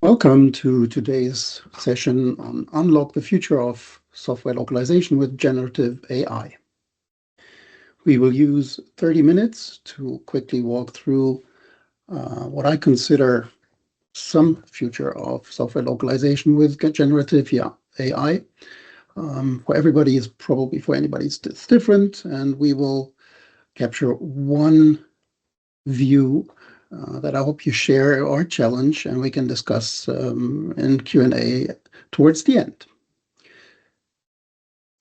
Welcome to today's session on Unlock the Future of Software Localization with Generative AI. We will use 30 minutes to quickly walk through what I consider some future of software localization with generative AI. For everybody is probably, for anybody it's different, and we will capture one view that I hope you share or challenge, and we can discuss in Q&A towards the end.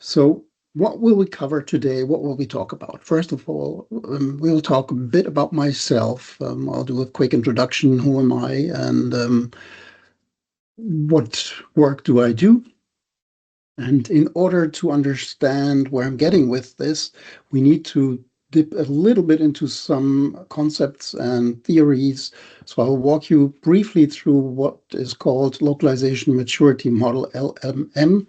So what will we cover today? What will we talk about? First of all, we will talk a bit about myself. I'll do a quick introduction. Who am I? And what work do I do? And in order to understand where I'm getting with this, we need to dip a little bit into some concepts and theories. So I'll walk you briefly through what is called Localization Maturity Model, LMM.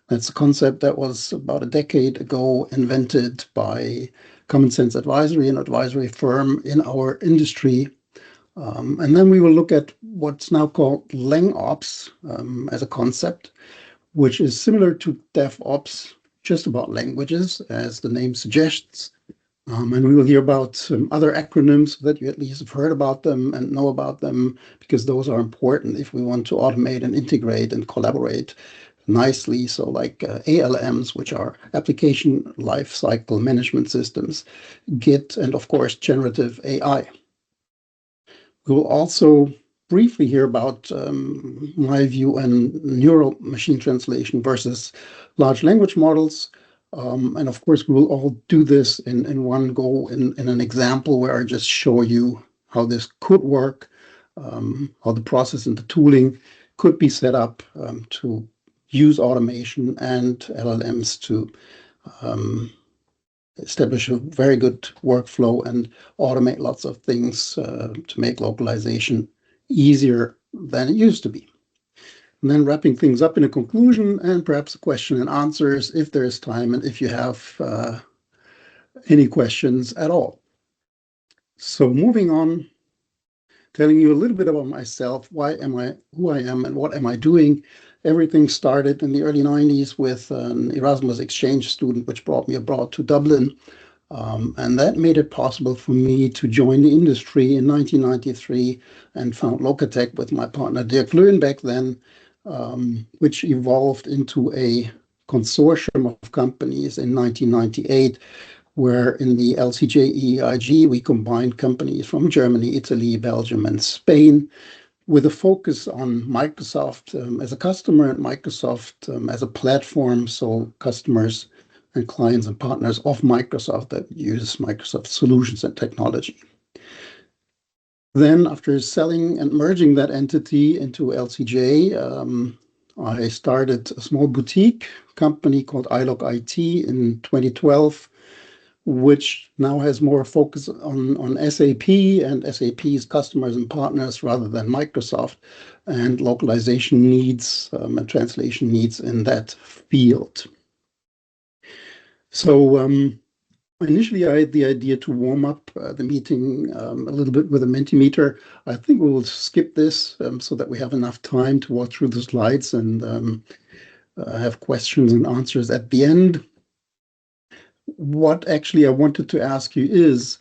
That's a concept that was about a decade ago invented by Common Sense Advisory, an advisory firm in our industry. And then we will look at what's now called LangOps as a concept, which is similar to DevOps, just about languages, as the name suggests. And we will hear about some other acronyms so that you at least have heard about them and know about them, because those are important if we want to automate and integrate and collaborate nicely. So like ALMs, which are application lifecycle management systems, Git, and of course, generative AI. We will also briefly hear about my view on neural machine translation versus large language models. And of course, we will all do this in one go in an example where I just show you how this could work, how the process and the tooling could be set up to use automation and LLMs to establish a very good workflow and automate lots of things to make localization easier than it used to be. And then wrapping things up in a conclusion and perhaps a question and answers if there is time and if you have any questions at all. So moving on, telling you a little bit about myself, why am I who I am and what am I doing. Everything started in the early 90s with an Erasmus exchange student, which brought me abroad to Dublin. And that made it possible for me to join the industry in 1993 and found Locatech with my partner Dirk Löhn back then, which evolved into a consortium of companies in 1998, where in the LCJ-EIG we combined companies from Germany, Italy, Belgium, and Spain, with a focus on Microsoft as a customer and Microsoft as a platform, so customers and clients and partners of Microsoft that use Microsoft solutions and technology. Then, after selling and merging that entity into LCJ, I started a small boutique company called iLoc IT in 2012, which now has more focus on SAP and SAP's customers and partners rather than Microsoft, and localization needs and translation needs in that field. So initially, I had the idea to warm up the meeting a little bit with a Mentimeter. I think we will skip this so that we have enough time to walk through the slides and have questions and answers at the end. What actually I wanted to ask you is,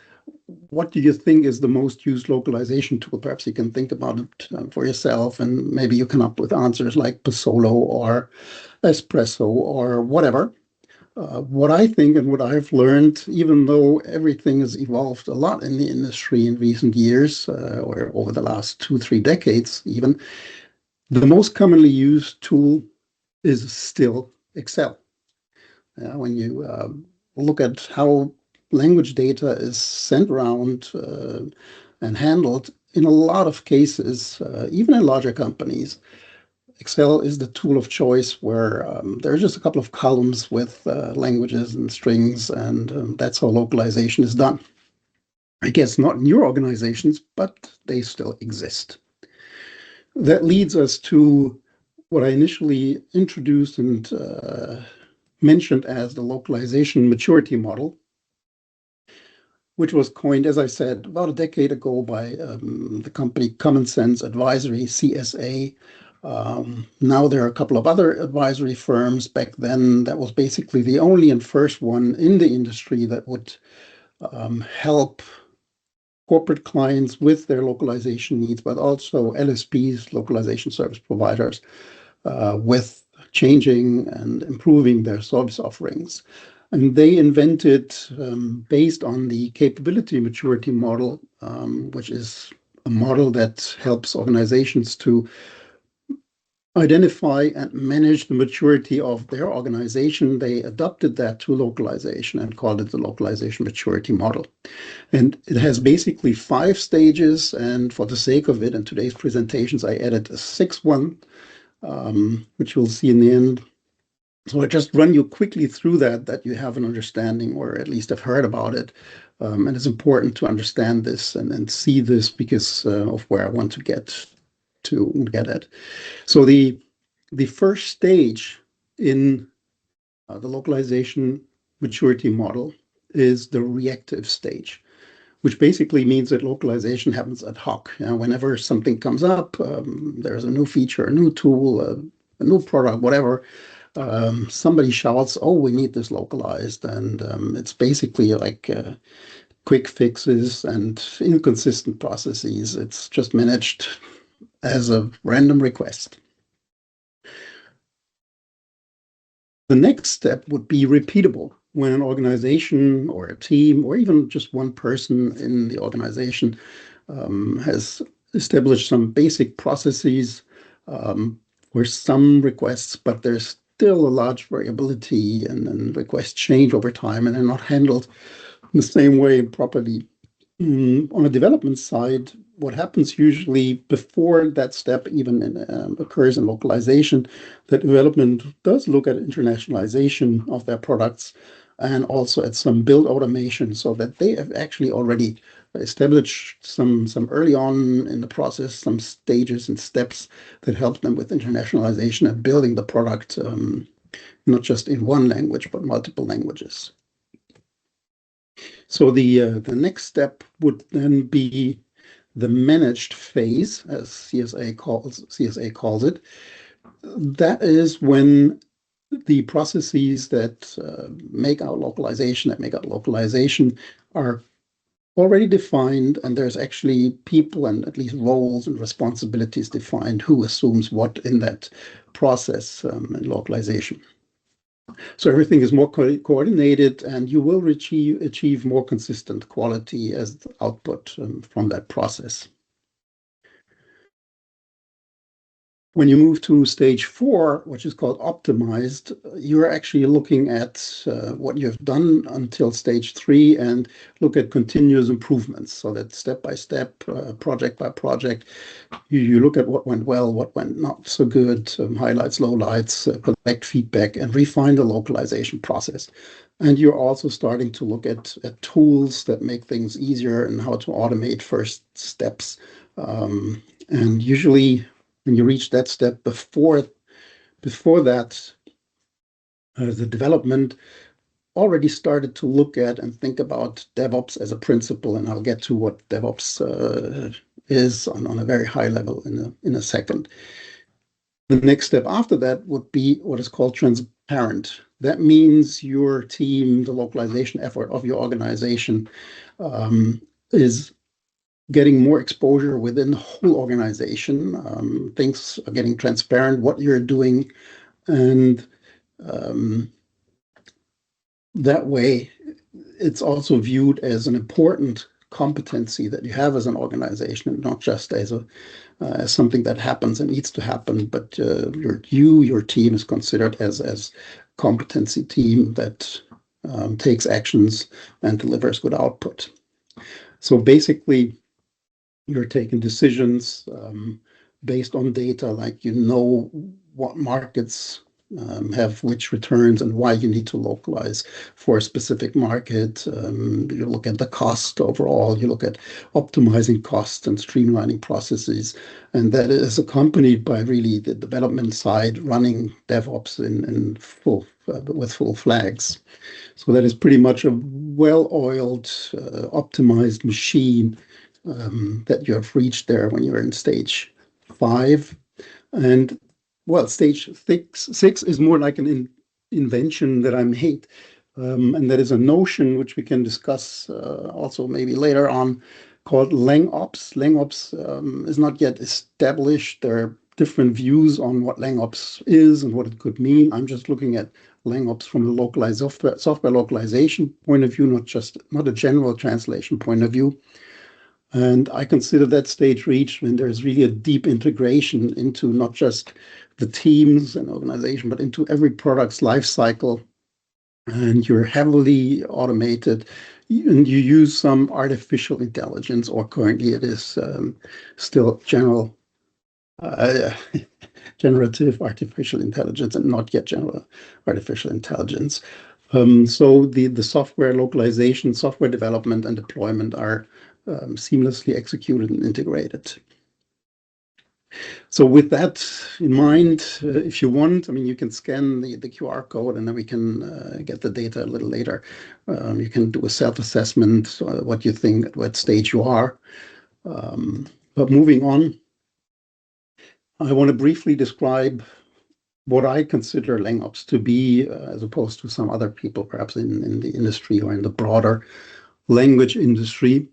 what do you think is the most used localization tool? Perhaps you can think about it for yourself, and maybe you come up with answers like Pasolo or Espresso or whatever. What I think and what I've learned, even though everything has evolved a lot in the industry in recent years, or over the last 2-3 decades even, the most commonly used tool is still Excel. When you look at how language data is sent around and handled, in a lot of cases, even in larger companies, Excel is the tool of choice where there are just a couple of columns with languages and strings, and that's how localization is done. I guess not in your organizations, but they still exist. That leads us to what I initially introduced and mentioned as the Localization Maturity Model. which was coined, as I said, about a decade ago by the company Common Sense Advisory, CSA. Now there are a couple of other advisory firms. Back then, that was basically the only and first one in the industry that would help corporate clients with their localization needs, but also LSPs, localization service providers, with changing and improving their service offerings. And they invented, based on the capability maturity model, which is a model that helps organizations to identify and manage the maturity of their organization. They adopted that to localization and called it the Localization Maturity Model. And it has basically 5 stages. And for the sake of it, in today's presentations, I added a 6th one, which you'll see in the end. So I just run you quickly through that you have an understanding, or at least have heard about it. And it's important to understand this and see this because of where I want to get at. So the first stage in the localization maturity model is the reactive stage, which basically means that localization happens ad hoc. Whenever something comes up, there's a new feature, a new tool, a new product, whatever, somebody shouts, "Oh, we need this localized," and it's basically like quick fixes and inconsistent processes. It's just managed as a random request. The next step would be repeatable. When an organization or a team or even just one person in the organization has established some basic processes for some requests, but there's still a large variability and requests change over time and are not handled in the same way properly. On a development side, what happens usually before that step even occurs in localization, that development does look at internationalization of their products and also at some build automation so that they have actually already established some early on in the process, some stages and steps that help them with internationalization and building the product, not just in one language, but multiple languages. So the next step would then be the managed phase, as CSA calls it. That is when the processes that make out localization are already defined, and there's actually people and at least roles and responsibilities defined who assumes what in that process in localization. So everything is more coordinated, and you will achieve more consistent quality as the output from that process. When you move to stage 4, which is called optimized, you're actually looking at what you've done until stage 3 and look at continuous improvements. So that step by step, project by project, you look at what went well, what went not so good, highlights, lowlights, collect feedback, and refine the localization process. And you're also starting to look at tools that make things easier and how to automate first steps. And usually, when you reach that step, before that, the development already started to look at and think about DevOps as a principle, and I'll get to what DevOps is on a very high level in a second. The next step after that would be what is called transparent. That means your team, the localization effort of your organization, is getting more exposure within the whole organization. Things are getting transparent, what you're doing, and that way it's also viewed as an important competency that you have as an organization, and not just as something that happens and needs to happen, but your team is considered as competency team that takes actions and delivers good output. So basically, you're taking decisions based on data, like what markets have which returns and why you need to localize for a specific market. You look at the cost overall, you look at optimizing costs and streamlining processes. And that is accompanied by really the development side running DevOps in full with full flags. So that is pretty much a well-oiled, optimized machine that you have reached there when you're in stage 5. And well, stage 6 is more like an invention that I made. And that is a notion which we can discuss also maybe later on called LangOps. LangOps is not yet established. There are different views on what LangOps is and what it could mean. I'm just looking at LangOps from the localized software localization point of view, not a general translation point of view. And I consider that stage reached when there's really a deep integration into not just the teams and organization, but into every product's life cycle. And you're heavily automated, and you use some artificial intelligence, or currently it is still uh, generative artificial intelligence and not yet general artificial intelligence. So the software localization, software development, and deployment are seamlessly executed and integrated. So with that in mind, if you want, I mean, you can scan the QR code and then we can get the data a little later. You can do a self-assessment, what you think, at what stage you are. But moving on, I want to briefly describe what I consider LangOps to be, as opposed to some other people, perhaps in the industry or in the broader language industry.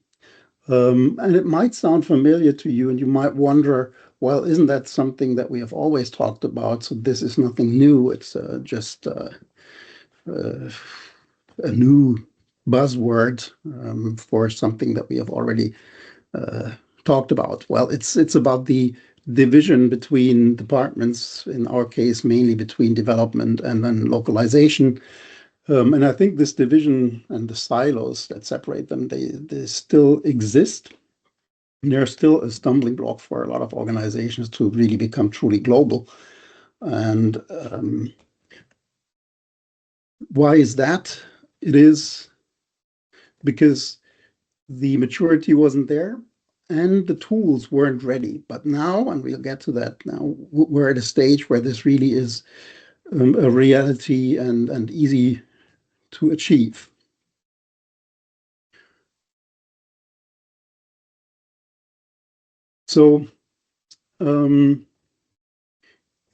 And it might sound familiar to you, and you might wonder, well, isn't that something that we have always talked about? So this is nothing new. It's just a new buzzword for something that we have already talked about. Well, it's about the division between departments, in our case, mainly between development and then localization. And I think this division and the silos that separate them, they still exist. They're still a stumbling block for a lot of organizations to really become truly global. And why is that? It is because the maturity wasn't there and the tools weren't ready. But now, and we'll get to that now, we're at a stage where this really is a reality and easy to achieve. So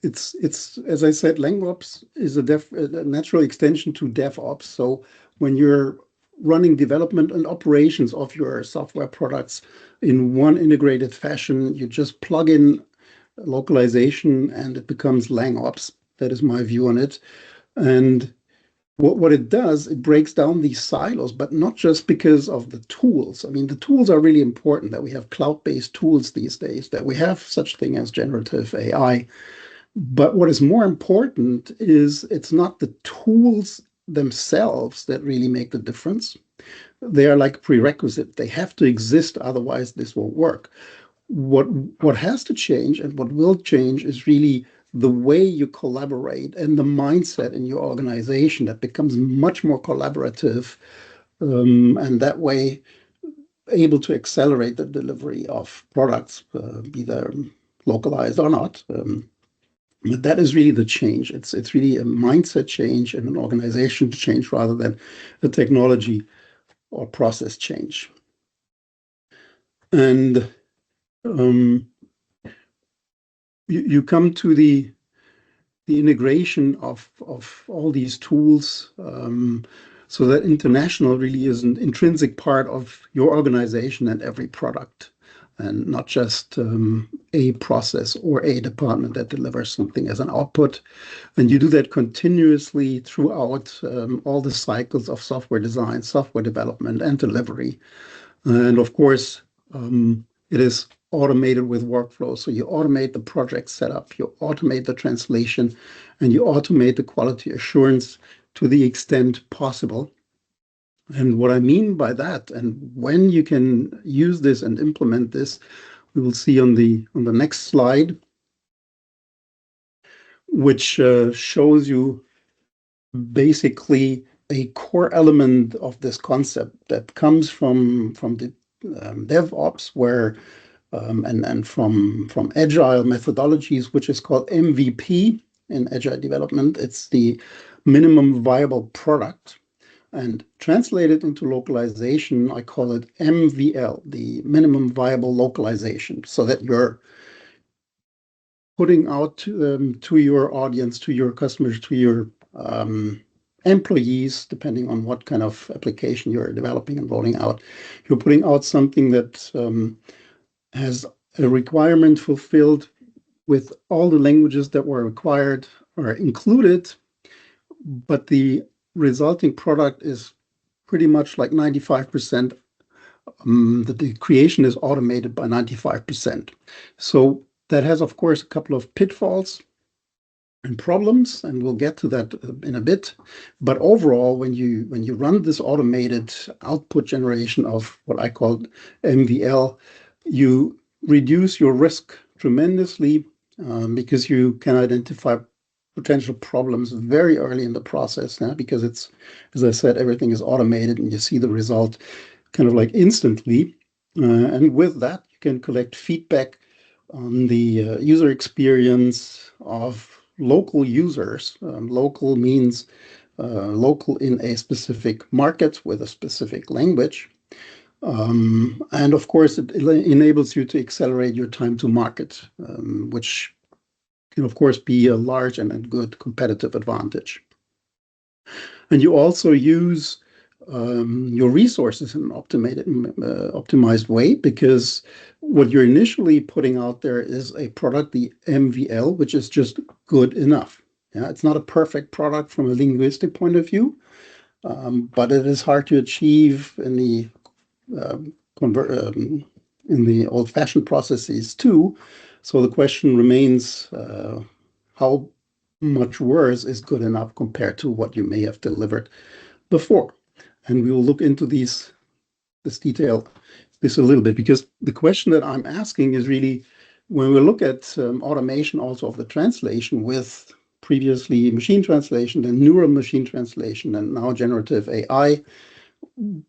it's as I said, LangOps is a natural extension to DevOps. So when you're running development and operations of your software products in one integrated fashion, you just plug in localization and it becomes LangOps. That is my view on it. And what it does, it breaks down these silos, but not just because of the tools. I mean, the tools are really important that we have cloud-based tools these days, that we have such thing as generative AI. But what is more important is it's not the tools themselves that really make the difference. They are like prerequisite. They have to exist, otherwise this won't work. What has to change and what will change is really the way you collaborate and the mindset in your organization that becomes much more collaborative, and that way able to accelerate the delivery of products, either localized or not. But that is really the change. It's really a mindset change and an organization change rather than a technology or process change. And you come to the integration of all these tools, so that international really is an intrinsic part of your organization and every product, and not just a process or a department that delivers something as an output. And you do that continuously throughout all the cycles of software design, software development, and delivery. And of course, it is automated with workflows. So you automate the project setup, you automate the translation, and you automate the quality assurance to the extent possible. And what I mean by that, and when you can use this and implement this, we will see on the next slide. which shows you basically a core element of this concept that comes from the DevOps, where and from agile methodologies, which is called MVP in agile development. It's the minimum viable product. And translated into localization, I call it MVL, the minimum viable localization, so that you're putting out to your audience, to your customers, to your employees, depending on what kind of application you're developing and rolling out. You're putting out something that has a requirement fulfilled with all the languages that were required are included, but the resulting product is pretty much like 95%, that the creation is automated by 95%. So that has, of course, a couple of pitfalls and problems, and we'll get to that in a bit. But overall, when you run this automated output generation of what I call MVL, you reduce your risk tremendously, because you can identify potential problems very early in the process, because it's, as I said, everything is automated and you see the result kind of like instantly. And with that, you can collect feedback on the user experience of local users. Local means local in a specific market with a specific language. And of course, it enables you to accelerate your time to market, which can, of course, be a large and a good competitive advantage. And you also use your resources in an optimized way, because what you're initially putting out there is a product, the MVL, which is just good enough. Yeah, it's not a perfect product from a linguistic point of view, but it is hard to achieve in the old-fashioned processes too. So the question remains, how much worse is good enough compared to what you may have delivered before? And we will look into this detail a little bit, because the question that I'm asking is really, when we look at automation also of the translation with previously machine translation and neural machine translation and now generative AI,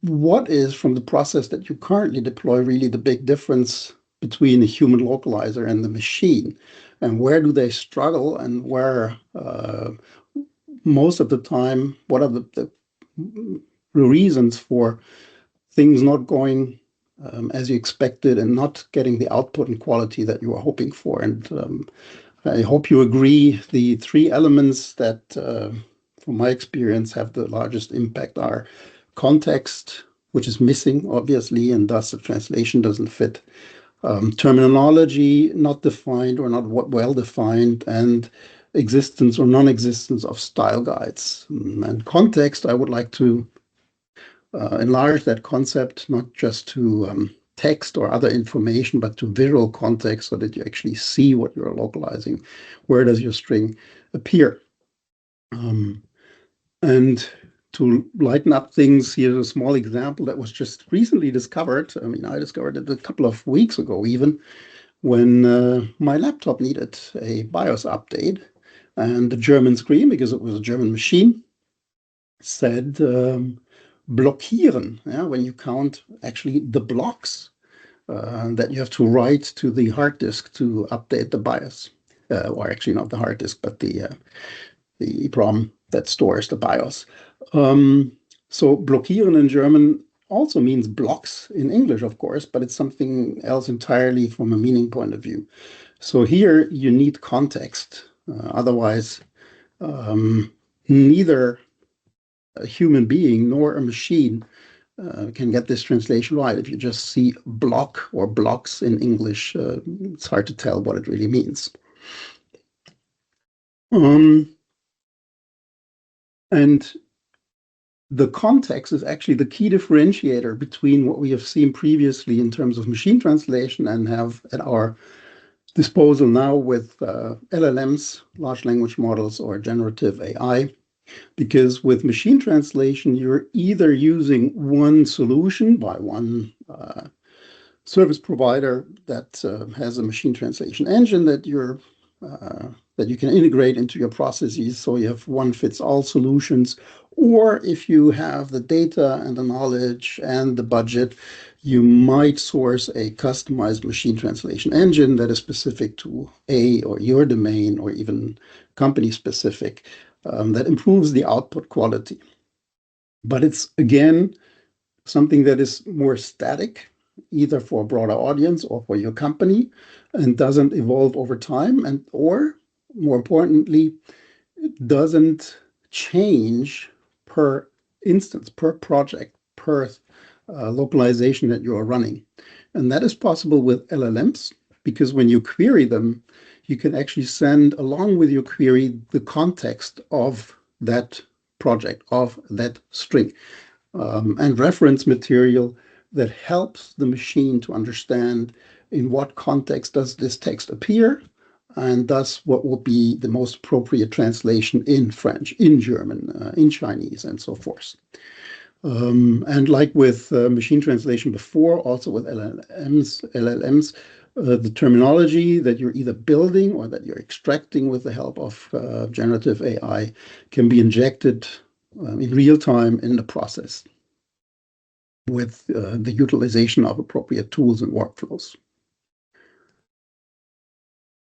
what is, from the process that you currently deploy, really the big difference between a human localizer and the machine? And where do they struggle, and where most of the time, what are the reasons for things not going as you expected and not getting the output and quality that you were hoping for? And I hope you agree the three elements that, from my experience, have the largest impact are context, which is missing, obviously, and thus the translation doesn't fit. Terminology not defined or not well defined, and existence or non-existence of style guides. And context, I would like to enlarge that concept not just to text or other information, but to visual context, so that you actually see what you're localizing. Where does your string appear? And to lighten up things, here's a small example that was just recently discovered. I mean, I discovered it a couple of weeks ago, even, when my laptop needed a BIOS update, and the German screen, because it was a German machine, said blockieren, yeah, when you count actually the blocks that you have to write to the hard disk to update the BIOS, or actually not the hard disk, but the EEPROM that stores the BIOS. So blockieren in German also means blocks in English, of course, but it's something else entirely from a meaning point of view. So here you need context. Otherwise, neither a human being nor a machine can get this translation right. If you just see block or blocks in English, it's hard to tell what it really means. And the context is actually the key differentiator between what we have seen previously in terms of machine translation and have at our disposal now with LLMs, large language models, or generative AI. Because with machine translation, you're either using one solution by one service provider that has a machine translation engine that you're that you can integrate into your processes so you have one-fits-all solutions. Or if you have the data and the knowledge and the budget, you might source a customized machine translation engine that is specific to or your domain or even company specific, that improves the output quality. But it's, again, something that is more static, either for a broader audience or for your company, and doesn't evolve over time, or more importantly, it doesn't change per instance, per project, per localization that you are running. And that is possible with LLMs, because when you query them, you can actually send along with your query the context of that project, of that string, and reference material that helps the machine to understand in what context does this text appear, and thus what will be the most appropriate translation in French, in German, in Chinese, and so forth. And like with machine translation before, also with LLMs, the terminology that you're either building or that you're extracting with the help of generative AI can be injected in real time in the process with the utilization of appropriate tools and workflows.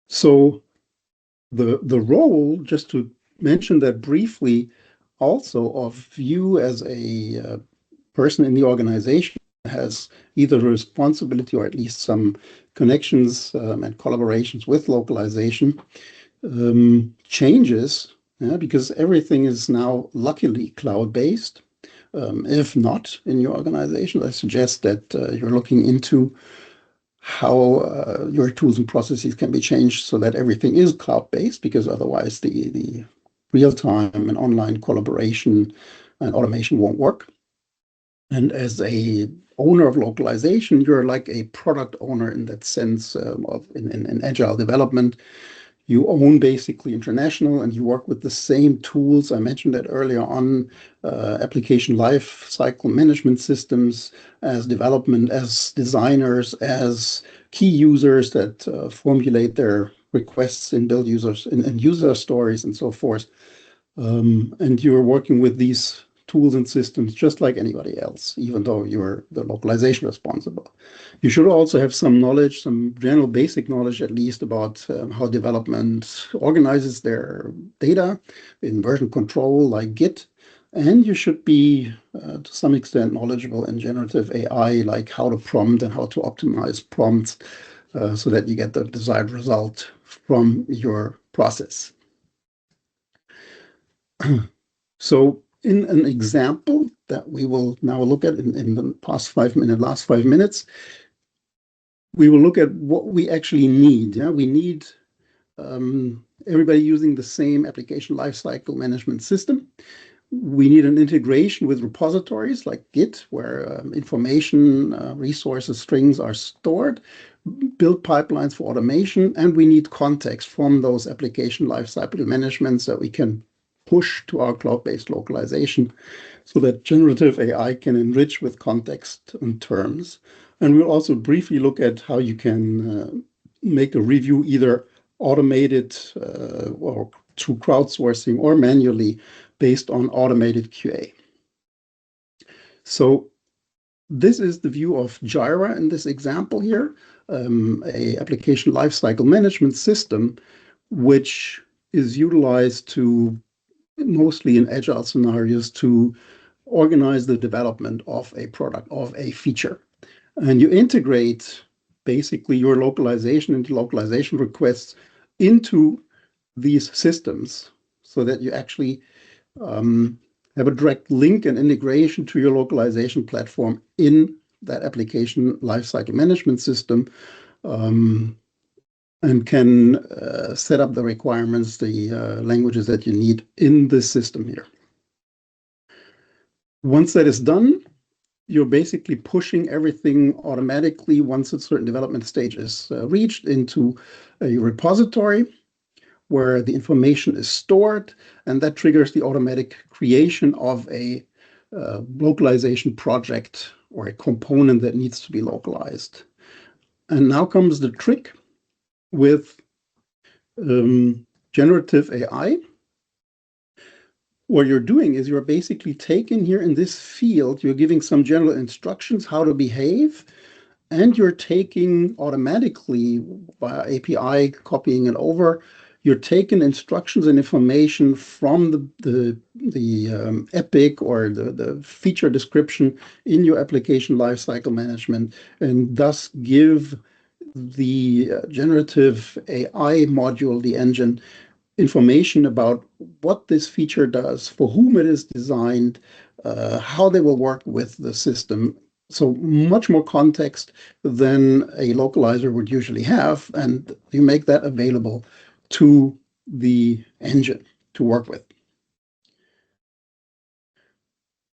So the role, just to mention that briefly, also of you as a person in the organization has either a responsibility or at least some connections and collaborations with localization changes, because everything is now luckily cloud-based. If not in your organization, I suggest that you're looking into how your tools and processes can be changed so that everything is cloud-based, because otherwise the real-time and online collaboration and automation won't work. And as a owner of localization, you're like a product owner in that sense in agile development. You own basically international, and you work with the same tools. I mentioned that earlier on, application life cycle management systems as development, as designers, as key users that formulate their requests and build users and user stories and so forth. And you're working with these tools and systems just like anybody else, even though you're the localization responsible. You should also have some knowledge, some general basic knowledge at least, about how development organizes their data in version control like Git. And you should be, to some extent, knowledgeable in generative AI, like how to prompt and how to optimize prompts so that you get the desired result from your process. So in an example that we will now look at in the last 5 minutes, we will look at what we actually need. We need everybody using the same application lifecycle management system. We need an integration with repositories like Git, where information, resources, strings are stored, build pipelines for automation, and we need context from those application lifecycle managements that we can push to our cloud-based localization so that generative AI can enrich with context and terms. And we'll also briefly look at how you can make a review either automated or through crowdsourcing or manually based on automated QA. So this is the view of Jira in this example here, a application lifecycle management system, which is utilized to mostly in agile scenarios to organize the development of a product, of a feature. And you integrate basically your localization and localization requests into these systems so that you actually have a direct link and integration to your localization platform in that application lifecycle management system, and can set up the requirements, the languages that you need in this system here. Once that is done, you're basically pushing everything automatically once a certain development stage is reached into a repository where the information is stored, and that triggers the automatic creation of a localization project or a component that needs to be localized. And now comes the trick with generative AI, what you're doing is you're basically taking here in this field, you're giving some general instructions how to behave, and you're taking automatically by API, copying it over, you're taking instructions and information from the epic or the feature description in your application lifecycle management, and thus give the generative AI module, the engine, information about what this feature does, for whom it is designed, how they will work with the system. So much more context than a localizer would usually have, and you make that available to the engine to work with.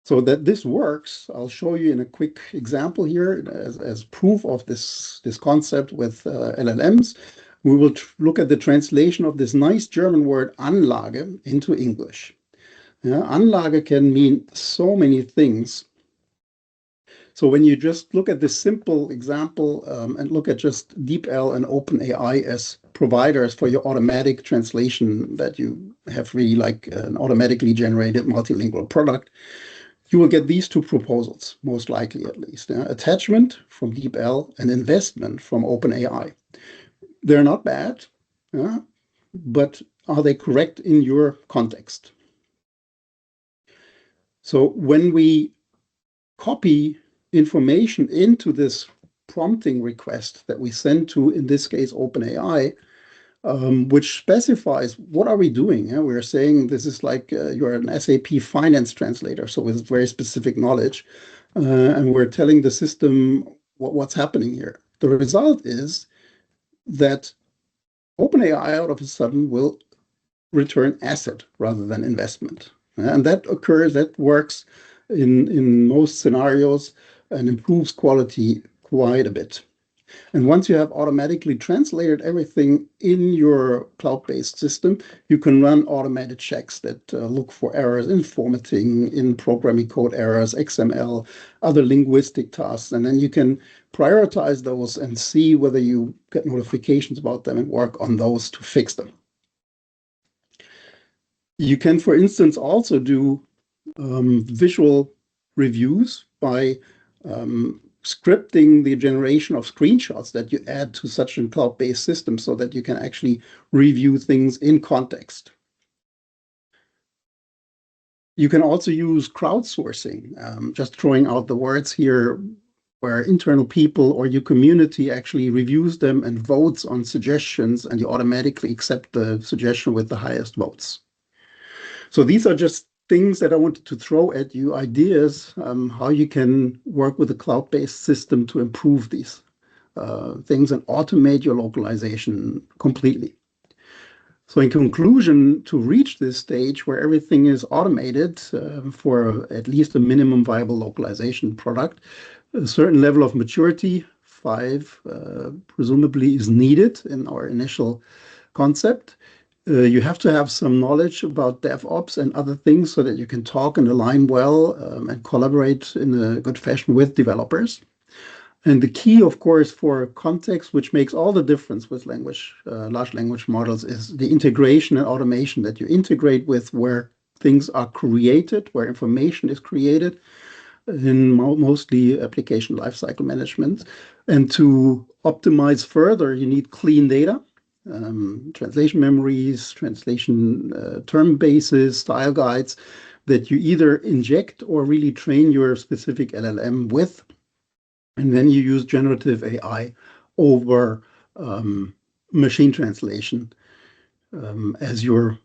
So that this works, I'll show you in a quick example here as proof of this concept with LLMs. We will look at the translation of this nice German word Anlage into English. Yeah, Anlage can mean so many things. So when you just look at this simple example and look at just DeepL and OpenAI as providers for your automatic translation that you have really like an automatically generated multilingual product, you will get these two proposals, most likely at least. Attachment from DeepL and investment from OpenAI. They're not bad, but are they correct in your context? So when we copy information into this prompting request that we send to, in this case, OpenAI, which specifies what are we doing. We're saying this is like you're an SAP finance translator, so with very specific knowledge, and we're telling the system what's happening here. The result is that OpenAI out of a sudden will return asset rather than investment. And that occurs, that works in most scenarios and improves quality quite a bit. And once you have automatically translated everything in your cloud-based system, you can run automated checks that look for errors in formatting, in programming code errors, XML, other linguistic tasks. And then you can prioritize those and see whether you get notifications about them and work on those to fix them. You can, for instance, also do visual reviews by scripting the generation of screenshots that you add to such a cloud-based system so that you can actually review things in context. You can also use crowdsourcing, just throwing out the words here where internal people or your community actually reviews them and votes on suggestions, and you automatically accept the suggestion with the highest votes. So these are just things that I wanted to throw at you, ideas how you can work with a cloud-based system to improve these things and automate your localization completely. So in conclusion, to reach this stage where everything is automated for at least a minimum viable localization product, a certain level of maturity, 5 presumably is needed in our initial concept. You have to have some knowledge about DevOps and other things so that you can talk and align well and collaborate in a good fashion with developers. And the key, of course, for context, which makes all the difference with large language models, is the integration and automation that you integrate with where things are created, where information is created in mostly application lifecycle management. And to optimize further, you need clean data. Translation memories, translation term bases, style guides that you either inject or really train your specific LLM with. And then you use generative AI over machine translation as your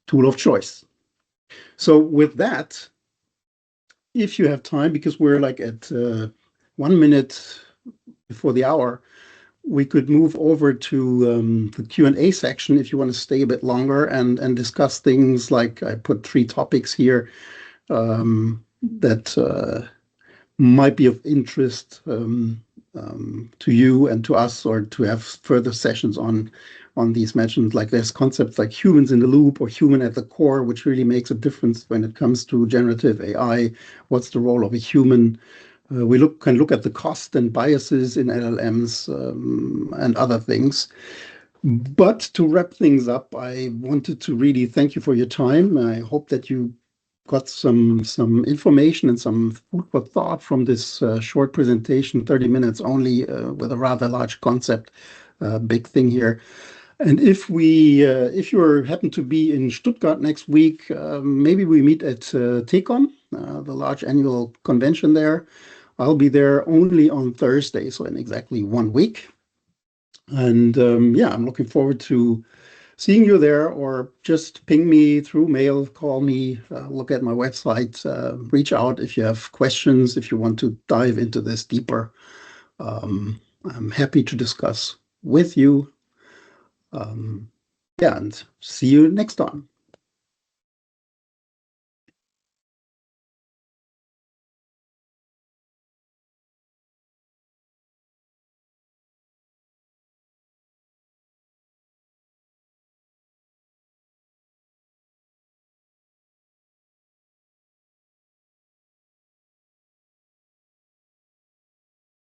tool of choice. So with that, if you have time, because we're like at 1 minute before the hour, we could move over to the Q&A section if you want to stay a bit longer and discuss things like I put 3 topics here that might be of interest to you and to us, or to have further sessions on these mentioned. Like there's concepts like humans in the loop or human at the core, which really makes a difference when it comes to generative AI. What's the role of a human? We can look at the cost and biases in LLMs and other things. But to wrap things up, I wanted to really thank you for your time. I hope that you got some information and some food for thought from this short presentation, 30 minutes only, with a rather large concept, big thing here. And if you happen to be in Stuttgart next week, maybe we meet at TECOM, the large annual convention there. I'll be there only on Thursday, so in exactly 1 week. And yeah, I'm looking forward to seeing you there, or just ping me through mail, call me, look at my website, reach out if you have questions, if you want to dive into this deeper. I'm happy to discuss with you. Yeah, and see you next time.